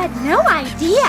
had no idea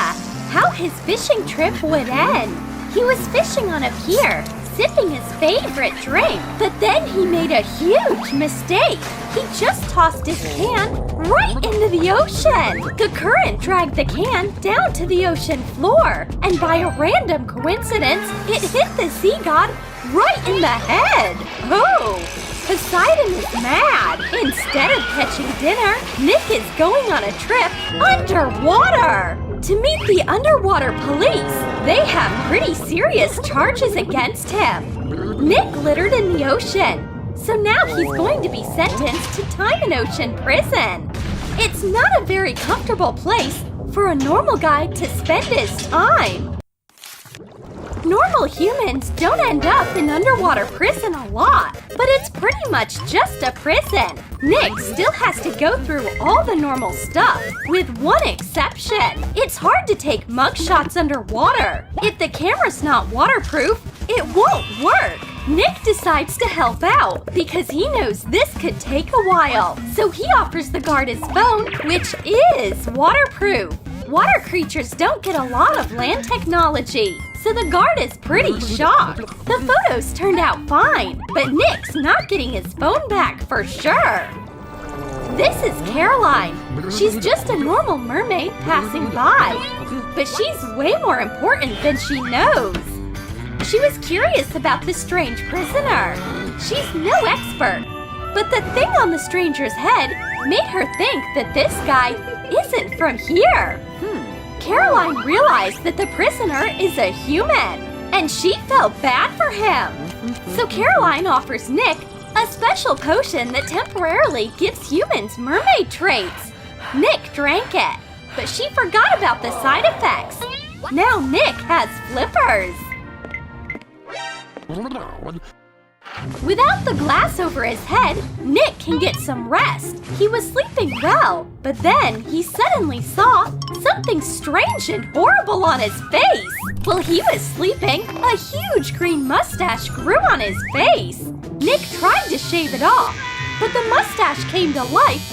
how his fishing trip would end. He was fishing on a pier, sipping his favorite drink, but then he made a huge mistake. He just tossed his can right into the ocean. The current dragged the can down to the ocean floor, and by a random coincidence, it hit the sea god right in the head. Oh! Poseidon is mad. Instead of catching dinner, Nick is going on a trip underwater. To meet the underwater police, they have pretty serious charges against him. Nick littered in the ocean, so now he's going to be sentenced to time in ocean prison. It's not a very comfortable place for a normal guy to spend his time. Normal humans don't end up in underwater prison a lot, but it's pretty much just a prison. Nick still has to go through all the normal stuff, with one exception. It's hard to take mugshots underwater. If the camera's not waterproof, it won't work. Nick decides to help out because he knows this could take a while. So he offers the guard his phone, which is waterproof. Water creatures don't get a lot of land technology, so the guard is pretty shocked. The photos turned out fine, but Nick's not getting his phone back for sure. This is Caroline. She's just a normal mermaid passing by, but she's way more important than she knows. She was curious about this strange prisoner. She's no expert, but the thing on the stranger's head made her think that this guy isn't from here. Caroline realized that the prisoner is a human, and she felt bad for him. So Caroline offers Nick a special potion that temporarily gives humans mermaid traits. Nick drank it, but she forgot about the side effects. Now Nick has flippers. Without the glass over his head, Nick can get some rest. He was sleeping well, but then he suddenly saw something strange and horrible on his face. While he was sleeping, a huge green mustache grew on his face. Nick tried to shave it off, but the mustache came to life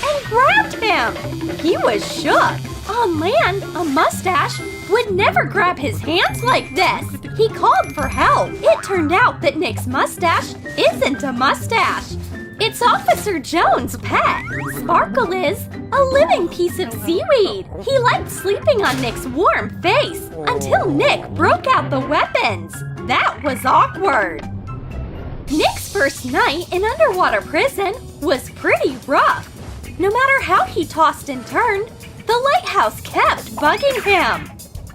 and grabbed him. He was shook. On land, a mustache would never grab his hands like this. He called for help. It turned out that Nick's mustache isn't a mustache. It's Officer Jones' pet. Sparkle is a living piece of seaweed. He liked sleeping on Nick's warm face until Nick broke out the weapons. That was awkward. Nick's first night in underwater prison was pretty rough. No matter how he tossed and turned, the lighthouse kept bugging him.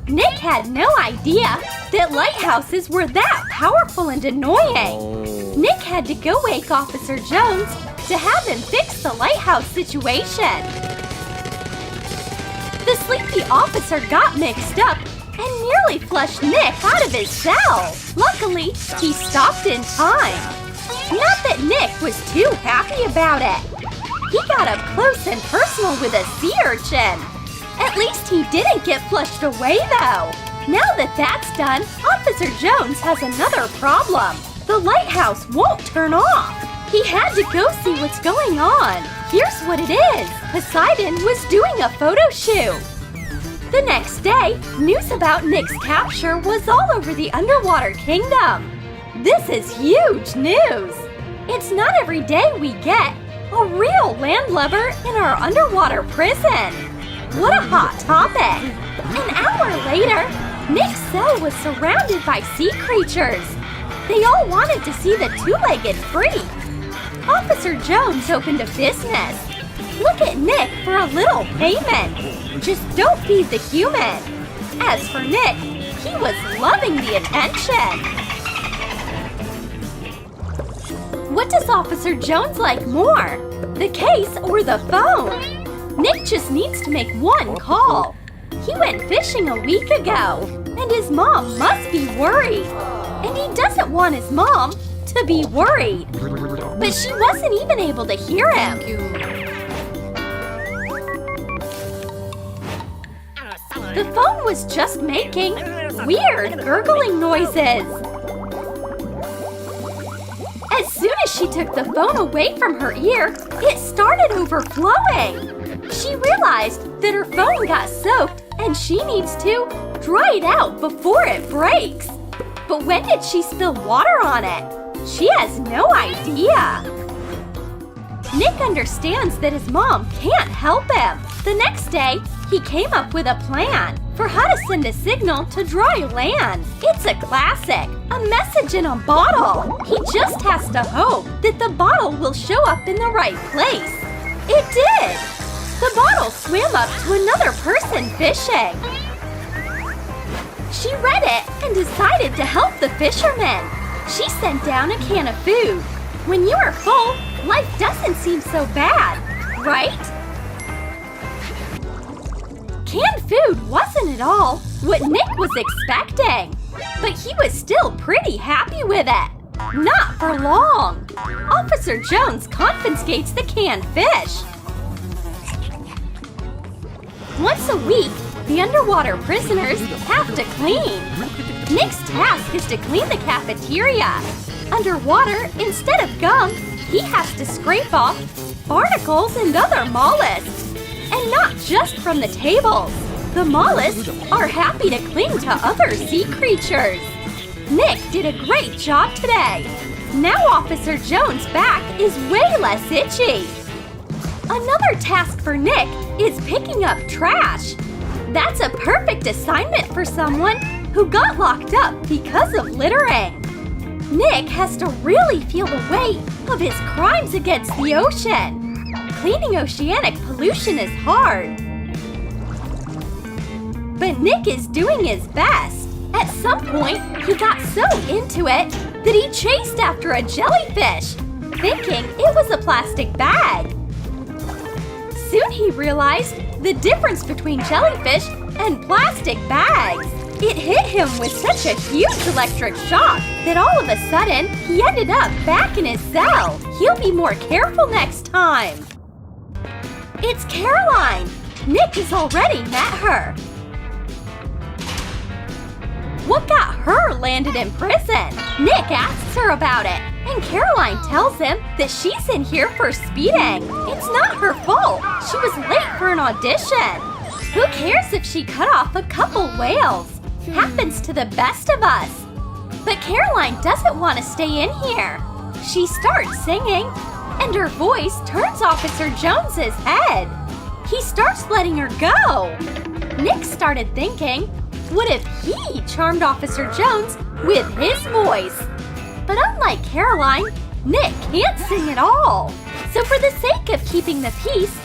Nick had no idea that lighthouses were that powerful and annoying. Nick had to go wake Officer Jones to have him fix the lighthouse situation. The sleepy officer got mixed up and nearly flushed Nick out of his cell. Luckily, he stopped in time. Not that Nick was too happy about it. He got up close and personal with a sea urchin. At least he didn't get flushed away, though. Now that that's done, Officer Jones has another problem. The lighthouse won't turn off. He had to go see what's going on. Here's what it is. Poseidon was doing a photo shoot. The next day, news about Nick's capture was all over the underwater kingdom. This is huge news. It's not every day we get a real landlubber in our underwater prison. What a hot topic! An hour later, Nick's cell was surrounded by sea creatures. They all wanted to see the two-legged freak. Officer Jones opened a business. Look at Nick for a little payment. Just don't feed the human. As for Nick, he was loving the attention. What does Officer Jones like more? The case or the phone? Nick just needs to make one call. He went fishing a week ago, and his mom must be worried. And he doesn't want his mom to be worried. But she wasn't even able to hear him. The phone was just making weird gurgling noises. As soon as she took the phone away from her ear, it started overflowing. She realized that her phone got soaked and she needs to dry it out before it breaks. But when did she spill water on it? She has no idea. Nick understands that his mom can't help him. The next day, he came up with a plan for how to send a signal to dry land. It's a classic, a message in a bottle. He just has to hope that the bottle will show up in the right place. It did! The bottle swam up to another person fishing. She read it and decided to help the fisherman. She sent down a can of food. When you are full, life doesn't seem so bad, right? Canned food wasn't at all what Nick was expecting, but he was still pretty happy with it. Not for long. Officer Jones confiscates the canned fish. Once a week, the underwater prisoners have to clean. Nick's task is to clean the cafeteria. Underwater, instead of gum, he has to scrape off barnacles and other mollusks. And not just from the tables. The mollusks are happy to cling to other sea creatures. Nick did a great job today. Now Officer Jones' back is way less itchy. Another task for Nick is picking up trash. That's a perfect assignment for someone who got locked up because of littering. Nick has to really feel the weight of his crimes against the ocean. Cleaning oceanic pollution is hard. But Nick is doing his best. At some point, he got so into it that he chased after a jellyfish, thinking it was a plastic bag. Soon he realized the difference between jellyfish and plastic bags. It hit him with such a huge electric shock that all of a sudden, he ended up back in his cell. He'll be more careful next time. It's Caroline! Nick has already met her. What got her landed in prison? Nick asks her about it, and Caroline tells him that she's in here for speeding. It's not her fault. She was late for an audition. Who cares if she cut off a couple whales? Happens to the best of us. But Caroline doesn't want to stay in here. She starts singing, and her voice turns Officer Jones's head. He starts letting her go. Nick started thinking, what if he charmed Officer Jones with his voice? But unlike Caroline, Nick can't sing at all. So for the sake of keeping the peace,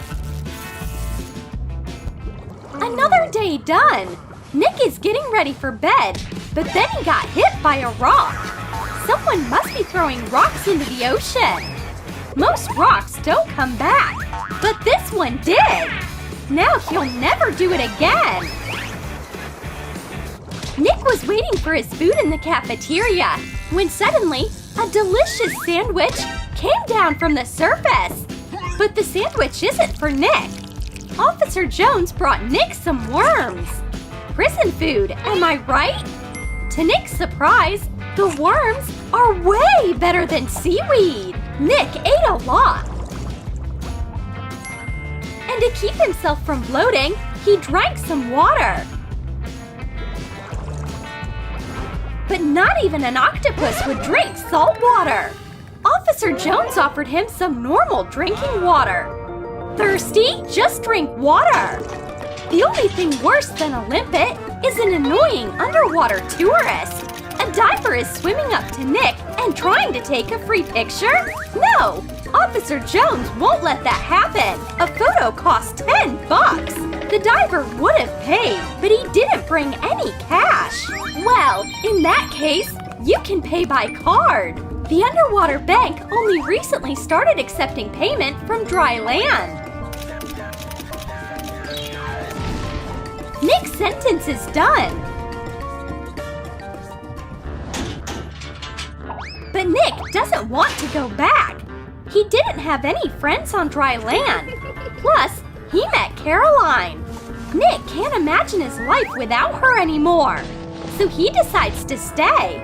another day done. Nick is getting ready for bed, but then he got hit by a rock. Someone must be throwing rocks into the ocean. Most rocks don't come back, but this one did. Now he'll never do it again. Nick was waiting for his food in the cafeteria when suddenly a delicious sandwich came down from the surface. But the sandwich isn't for Nick. Officer Jones brought Nick some worms. Prison food, am I right? To Nick's surprise, the worms are way better than seaweed. Nick ate a lot. And to keep himself from bloating, he drank some water. But not even an octopus would drink salt water. Officer Jones offered him some normal drinking water. Thirsty? Just drink water. The only thing worse than a limpet is an annoying underwater tourist. A diver is swimming up to Nick and trying to take a free picture? No! Officer Jones won't let that happen. A photo costs $10. The diver would have paid, but he didn't bring any cash. Well, in that case, you can pay by card. The underwater bank only recently started accepting payment from dry land. Nick's sentence is done. But Nick doesn't want to go back. He didn't have any friends on dry land. Plus, he met Caroline. Nick can't imagine his life without her anymore. So he decides to stay.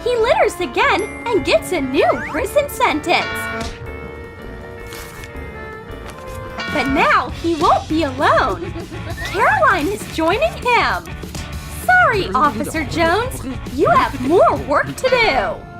He litters again and gets a new prison sentence. But now he won't be alone. Caroline is joining him. Sorry, Officer Jones. You have more work to do.